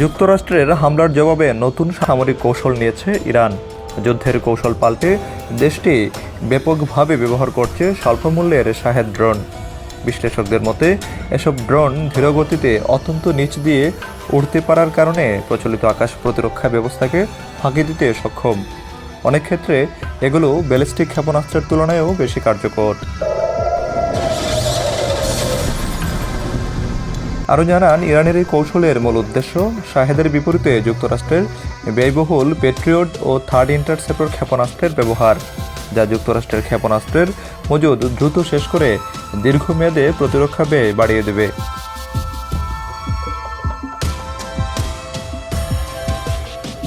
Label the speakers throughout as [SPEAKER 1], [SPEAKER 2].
[SPEAKER 1] যুক্তরাষ্ট্রের হামলার জবাবে নতুন সামরিক কৌশল নিয়েছে ইরান। যুদ্ধের কৌশল পাল্টে দেশটি ব্যাপকভাবে ব্যবহার করছে স্বল্পমূল্যের শাহেদ ড্রোন। বিশ্লেষকদের মতে এসব ড্রোন ধীরগতিতে অত্যন্ত নিচ দিয়ে উড়তে পারার কারণে প্রচলিত আকাশ প্রতিরক্ষা ব্যবস্থাকে ফাঁকি দিতে সক্ষম। অনেক ক্ষেত্রে এগুলো ব্যালিস্টিক ক্ষেপণাস্ত্রের তুলনায়ও বেশি কার্যকর। আরও জানান, ইরানের এই কৌশলের মূল উদ্দেশ্য শাহেদের বিপরীতে যুক্তরাষ্ট্রের ব্যয়বহুল পেট্রিয়ট ও থার্ড ইন্টারসেপ্টর ক্ষেপণাস্ত্রের ব্যবহার, যা যুক্তরাষ্ট্রের ক্ষেপণাস্ত্রের মজুদ দ্রুত শেষ করে দীর্ঘমেয়াদে প্রতিরক্ষা ব্যয় বাড়িয়ে দেবে।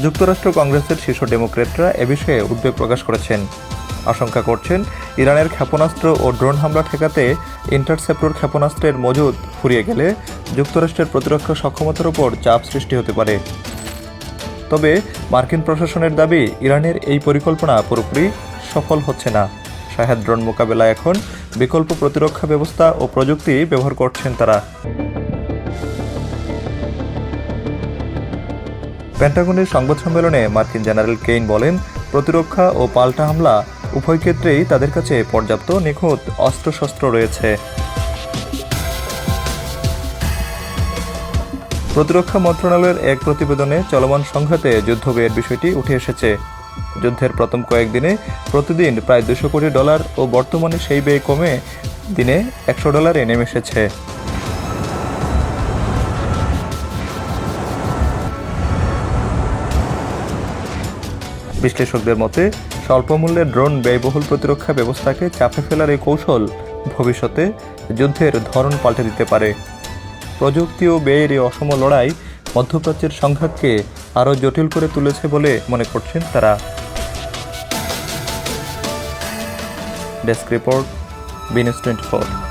[SPEAKER 1] যুক্তরাষ্ট্র কংগ্রেসের শীর্ষ ডেমোক্র্যাটরা এ বিষয়ে উদ্বেগ প্রকাশ করেছেন। আশঙ্কা করছেন, ইরানের ক্ষেপণাস্ত্র ও ড্রোন হামলা ঠেকাতে ইন্টারসেপ্টর ক্ষেপণাস্ত্রের মজুদ ফুরিয়ে গেলে যুক্তরাষ্ট্রের প্রতিরক্ষা সক্ষমতার উপর চাপ সৃষ্টি হতে পারে। তবে মার্কিন প্রশাসনের দাবি, ইরানের এই পরিকল্পনা পুরোপুরি সফল হচ্ছে না। শাহেদ ড্রোন মোকাবেলায় এখন বিকল্প প্রতিরক্ষা ব্যবস্থা ও প্রযুক্তি ব্যবহার করছেন তারা। পেন্টাগনের সংবাদ সম্মেলনে মার্কিন জেনারেল কেইন বলেন, প্রতিরক্ষা ও পাল্টা হামলা উভয় ক্ষেত্রেই তাদের কাছে পর্যাপ্ত নিখুঁত অস্ত্রশস্ত্র রয়েছে। প্রতিরক্ষা মন্ত্রণালয়ের এক প্রতিবেদনে চলমান সংঘাতে যুদ্ধব্যয়ের বিষয়টি উঠে এসেছে। যুদ্ধের প্রথম কয়েকদিনে প্রতিদিন প্রায় $200 কোটি ও বর্তমানে সেই ব্যয় কমে দিনে $100 নেমে এসেছে। বিশ্লেষকদের মতে স্বল্পমূল্যের ড্রোন ব্যয়বহুল প্রতিরক্ষা ব্যবস্থাকে চাপে ফেলার এই কৌশল ভবিষ্যতে যুদ্ধের ধরন পাল্টে দিতে পারে। প্রযুক্তি ও ব্যয়ের এই অসম লড়াই মধ্যপ্রাচ্যের সংঘাতকে আরও জটিল করে তুলেছে বলে মনে করছেন তারা। Desk report, BNews 24।